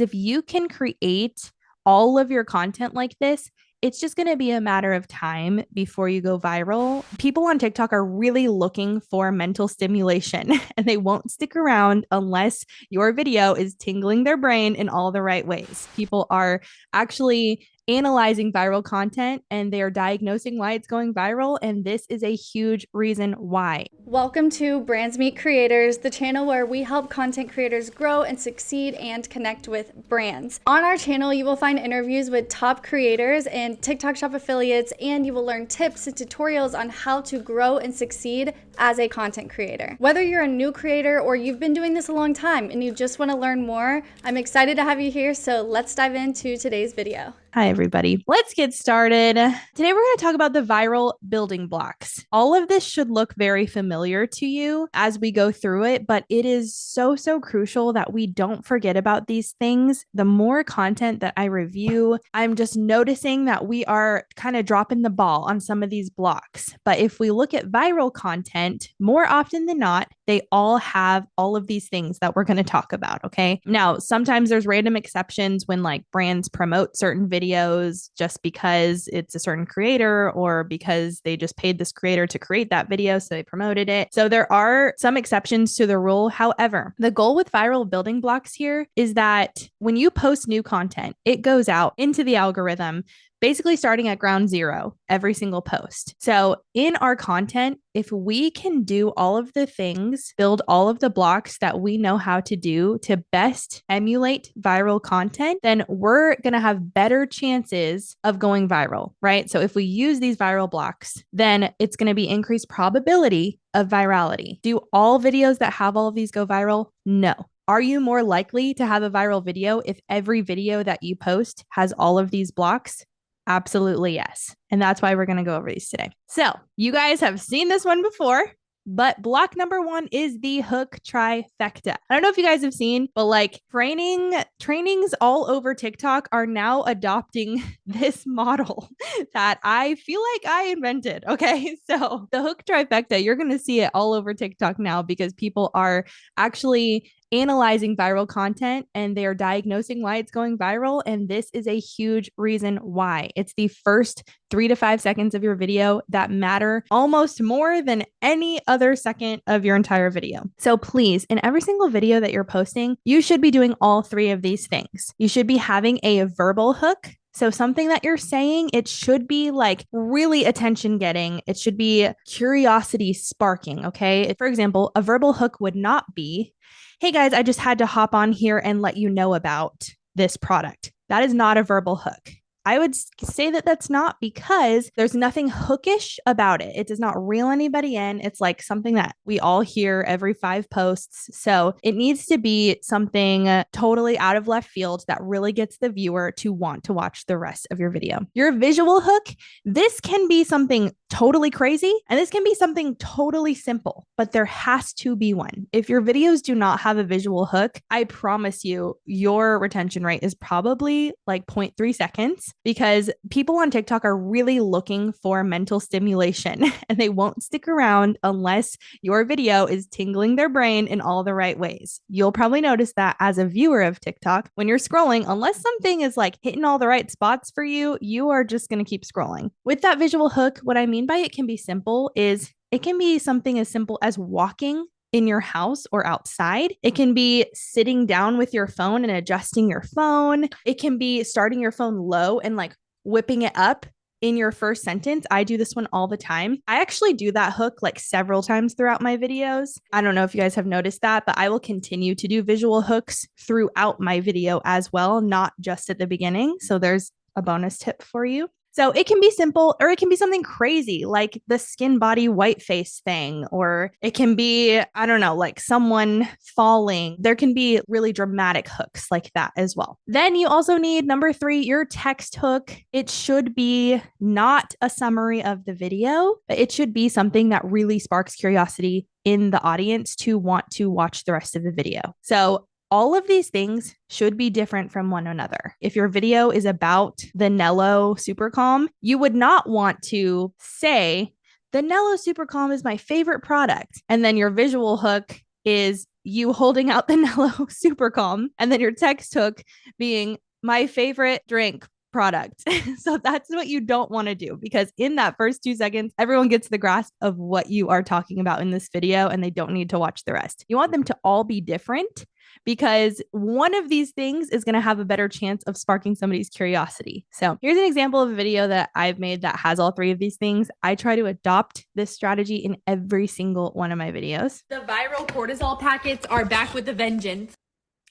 If you can create all of your content like this, it's just going to be a matter of time before you go viral. People on TikTok are really looking for mental stimulation and they won't stick around unless your video is tingling their brain in all the right ways. People are actually analyzing viral content and they are diagnosing why it's going viral. And this is a huge reason why. Welcome to Brands Meet Creators, the channel where we help content creators grow and succeed and connect with brands. On our channel, you will find interviews with top creators and TikTok Shop affiliates, and you will learn tips and tutorials on how to grow and succeed as a content creator. Whether you're a new creator or you've been doing this a long time and you just want to learn more, I'm excited to have you here, so let's dive into today's video. Hi, everybody. Let's get started. Today, we're going to talk about the viral building blocks. All of this should look very familiar to you as we go through it, but it is so crucial that we don't forget about these things. The more content that I review, I'm just noticing that we are kind of dropping the ball on some of these blocks. But if we look at viral content, more often than not, they all have all of these things that we're going to talk about. Okay. Now, sometimes there's random exceptions when like brands promote certain videos just because it's a certain creator or because they just paid this creator to create that video, so they promoted it. So there are some exceptions to the rule. However, the goal with viral building blocks here is that when you post new content, it goes out into the algorithm, basically starting at ground zero every single post. So in our content, if we can do all of the things, build all of the blocks that we know how to do to best emulate viral content, then we're going to have better chances of going viral, right? So if we use these viral blocks, then it's going to be increased probability of virality. Do all videos that have all of these go viral? No. Are you more likely to have a viral video if every video that you post has all of these blocks? Absolutely, yes. And that's why we're going to go over these today. So you guys have seen this one before, but block number one is the Hook Trifecta. I don't know if you guys have seen, but like trainings all over TikTok are now adopting this model that I feel like I invented. Okay. So the Hook Trifecta, you're going to see it all over TikTok now because people are actually analyzing viral content and they are diagnosing why it's going viral. And this is a huge reason why. It's the first 3 to 5 seconds of your video that matter almost more than any other second of your entire video. So please, in every single video that you're posting, you should be doing all three of these things. You should be having a verbal hook. So something that you're saying, it should be like really attention getting. It should be curiosity sparking. Okay. For example, a verbal hook would not be, hey guys, I just had to hop on here and let you know about this product. That is not a verbal hook. I would say that that's not because there's nothing hookish about it. It does not reel anybody in. It's like something that we all hear every 5 posts. So it needs to be something totally out of left field that really gets the viewer to want to watch the rest of your video. Your visual hook, this can be something totally crazy and this can be something totally simple, but there has to be one. If your videos do not have a visual hook, I promise you, your retention rate is probably like 0.3 seconds. Because people on TikTok are really looking for mental stimulation and they won't stick around unless your video is tingling their brain in all the right ways. You'll probably notice that as a viewer of TikTok, when you're scrolling, unless something is like hitting all the right spots for you, you are just going to keep scrolling. With that visual hook, what I mean by it can be simple is it can be something as simple as walking in your house or outside. It can be sitting down with your phone and adjusting your phone. It can be starting your phone low and like whipping it up in your first sentence. I do this one all the time. I actually do that hook like several times throughout my videos. I don't know if you guys have noticed that, but I will continue to do visual hooks throughout my video as well, not just at the beginning. So there's a bonus tip for you. So it can be simple or it can be something crazy like the skin body white face thing, or it can be, I don't know, like someone falling. There can be really dramatic hooks like that as well. Then you also need number 3, your text hook. It should be not a summary of the video, but it should be something that really sparks curiosity in the audience to want to watch the rest of the video. So all of these things should be different from one another. If your video is about the Nello Super Calm, you would not want to say, the Nello Super Calm is my favorite product. And then your visual hook is you holding out the Nello Super Calm, and then your text hook being my favorite drink product. So that's what you don't want to do, because in that first 2 seconds, everyone gets the grasp of what you are talking about in this video and they don't need to watch the rest. You want them to all be different, because one of these things is going to have a better chance of sparking somebody's curiosity. So here's an example of a video that I've made that has all three of these things. I try to adopt this strategy in every single one of my videos. The viral cortisol packets are back with a vengeance.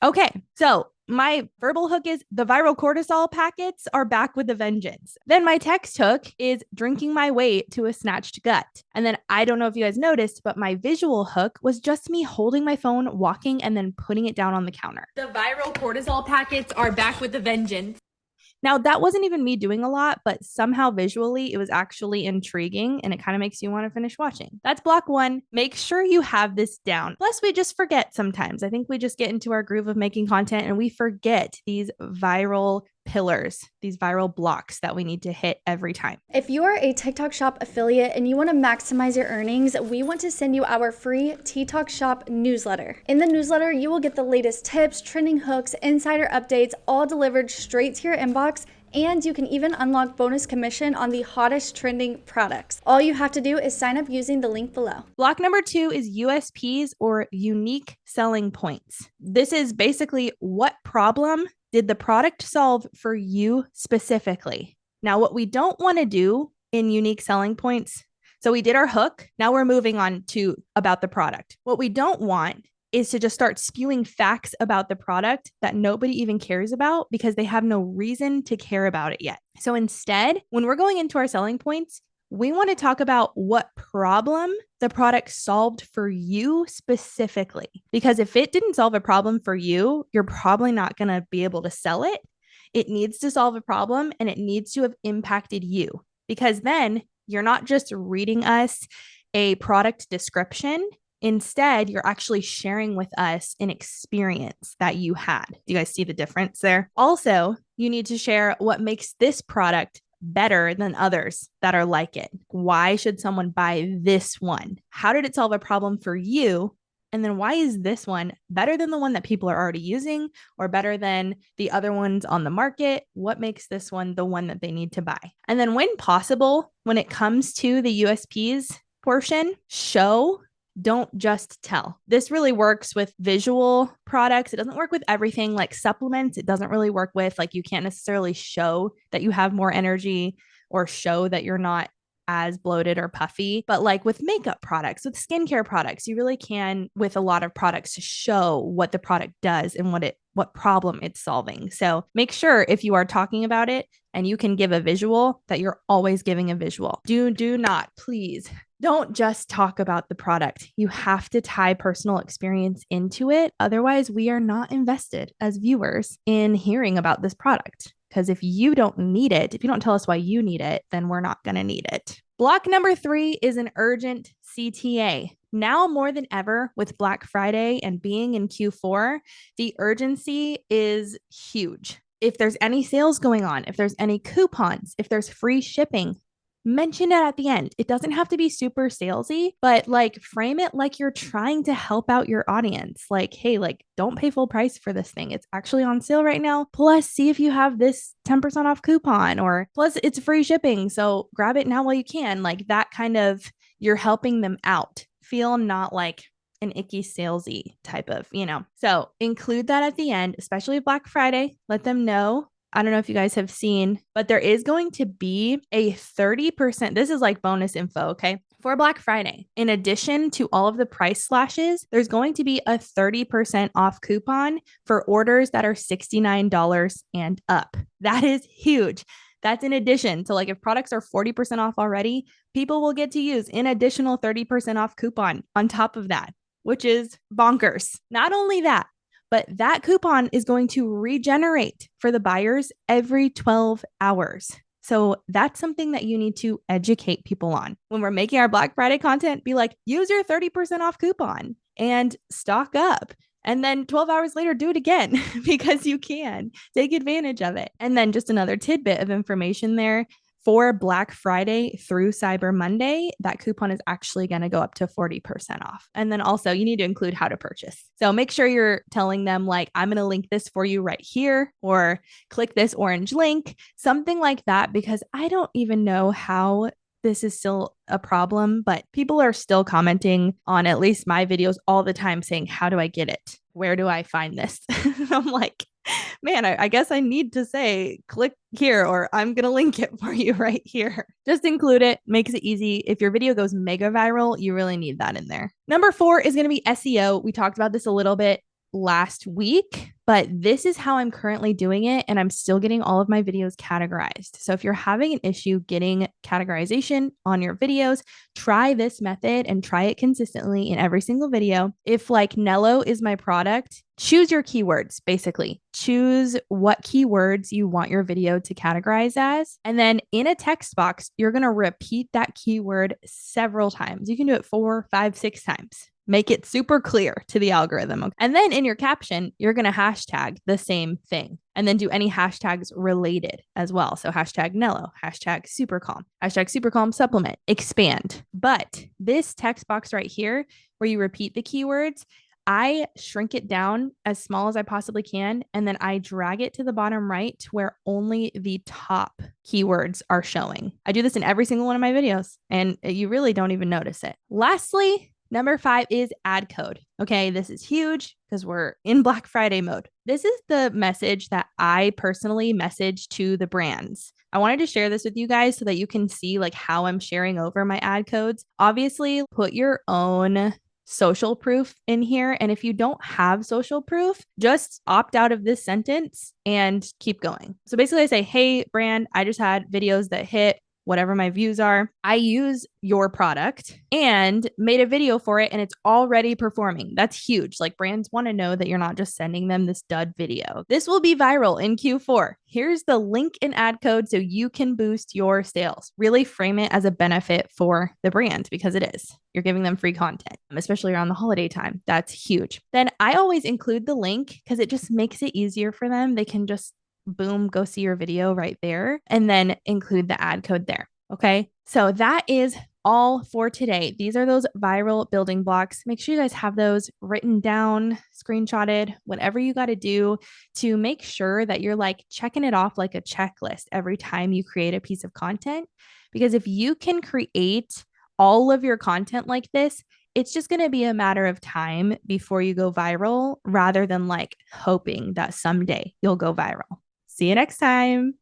Okay, so my verbal hook is the viral cortisol packets are back with a vengeance. Then my text hook is drinking my way to a snatched gut. And then I don't know if you guys noticed, but my visual hook was just me holding my phone, walking, and then putting it down on the counter. The viral cortisol packets are back with a vengeance. Now, that wasn't even me doing a lot, but somehow visually it was actually intriguing and it kind of makes you want to finish watching. That's block one. Make sure you have this down. Plus, we just forget sometimes. I think we just get into our groove of making content and we forget these viral pillars, these viral blocks that we need to hit every time. If you are a TikTok Shop affiliate and you want to maximize your earnings, we want to send you our free TikTok Shop newsletter. In the newsletter, you will get the latest tips, trending hooks, insider updates, all delivered straight to your inbox. And you can even unlock bonus commission on the hottest trending products. All you have to do is sign up using the link below. Block number 2 is USPs, or unique selling points. This is basically, what problem did the product solve for you specifically? Now, what we don't want to do in unique selling points, so we did our hook. Now we're moving on to about the product. What we don't want is to just start spewing facts about the product that nobody even cares about because they have no reason to care about it yet. So instead, when we're going into our selling points, we want to talk about what problem the product solved for you specifically. Because if it didn't solve a problem for you, you're probably not going to be able to sell it. It needs to solve a problem and it needs to have impacted you, because then you're not just reading us a product description. Instead, you're actually sharing with us an experience that you had. Do you guys see the difference there? Also, you need to share what makes this product better than others that are like it. Why should someone buy this one? How did it solve a problem for you? And then why is this one better than the one that people are already using, or better than the other ones on the market? What makes this one the one that they need to buy? And then when possible, when it comes to the USPs portion, show, don't just tell. This really works with visual products. It doesn't work with everything, like supplements. It doesn't really work with, like, you can't necessarily show that you have more energy or show that you're not as bloated or puffy. But like with makeup products, with skincare products, you really can, with a lot of products, show what the product does and what problem it's solving. So make sure if you are talking about it and you can give a visual, that you're always giving a visual. Do not, please, don't just talk about the product. You have to tie personal experience into it. Otherwise, we are not invested as viewers in hearing about this product. Because if you don't need it, if you don't tell us why you need it, then we're not going to need it. Block number 3 is an urgent CTA. Now more than ever, with Black Friday and being in Q4, the urgency is huge. If there's any sales going on, if there's any coupons, if there's free shipping, mention it at the end. It doesn't have to be super salesy, but like frame it like you're trying to help out your audience. Like, hey, like, don't pay full price for this thing. It's actually on sale right now. Plus, see if you have this 10% off coupon, or plus it's free shipping. So grab it now while you can. Like that kind of, you're helping them out. Feel not like an icky salesy type of, So include that at the end, especially Black Friday. Let them know. I don't know if you guys have seen, but there is going to be a 30%. This is like bonus info, okay? For Black Friday, in addition to all of the price slashes, there's going to be a 30% off coupon for orders that are $69 and up. That is huge. That's in addition to, like, if products are 40% off already, people will get to use an additional 30% off coupon on top of that, which is bonkers. Not only that, but that coupon is going to regenerate for the buyers every 12 hours. So that's something that you need to educate people on. When we're making our Black Friday content, be like, use your 30% off coupon and stock up. And then 12 hours later, do it again because you can take advantage of it. And then just another tidbit of information there. for Black Friday through Cyber Monday, that coupon is actually going to go up to 40% off. And then also you need to include how to purchase. So make sure you're telling them like, I'm going to link this for you right here, or click this orange link, something like that, because I don't even know how this is still a problem, but people are still commenting on at least my videos all the time saying, how do I get it? Where do I find this? I'm like, man, I guess I need to say, click here, or I'm going to link it for you right here. Just include it, makes it easy. If your video goes mega viral, you really need that in there. Number 4 is going to be SEO. We talked about this a little bit last week, but this is how I'm currently doing it, and I'm still getting all of my videos categorized. So if you're having an issue getting categorization on your videos, try this method and try it consistently in every single video. If like Nello is my product, choose your keywords, basically. Choose what keywords you want your video to categorize as. And then in a text box, you're going to repeat that keyword several times. You can do it 4, 5, 6 times. Make it super clear to the algorithm. Okay? And then in your caption, you're going to hashtag the same thing, and then do any hashtags related as well. So hashtag Nello, hashtag super calm, hashtag super calm supplement, expand. But this text box right here, where you repeat the keywords, I shrink it down as small as I possibly can, and then I drag it to the bottom right to where only the top keywords are showing. I do this in every single one of my videos, and you really don't even notice it. Lastly, number 5 is ad code. Okay, this is huge because we're in Black Friday mode. This is the message that I personally message to the brands. I wanted to share this with you guys so that you can see like how I'm sharing over my ad codes. Obviously, put your own social proof in here. And if you don't have social proof, just opt out of this sentence and keep going. So basically I say, hey brand, I just had videos that hit whatever my views are. I use your product and made a video for it, and it's already performing. That's huge. Like brands want to know that you're not just sending them this dud video. This will be viral in Q4. Here's the link and ad code so you can boost your sales. Really frame it as a benefit for the brand, because it is. You're giving them free content, especially around the holiday time. That's huge. Then I always include the link because it just makes it easier for them. They can just boom, go see your video right there, and then include the ad code there. Okay. So that is all for today. These are those viral building blocks. Make sure you guys have those written down, screenshotted, whatever you got to do to make sure that you're like checking it off like a checklist every time you create a piece of content. Because if you can create all of your content like this, it's just going to be a matter of time before you go viral, rather than like hoping that someday you'll go viral. See you next time.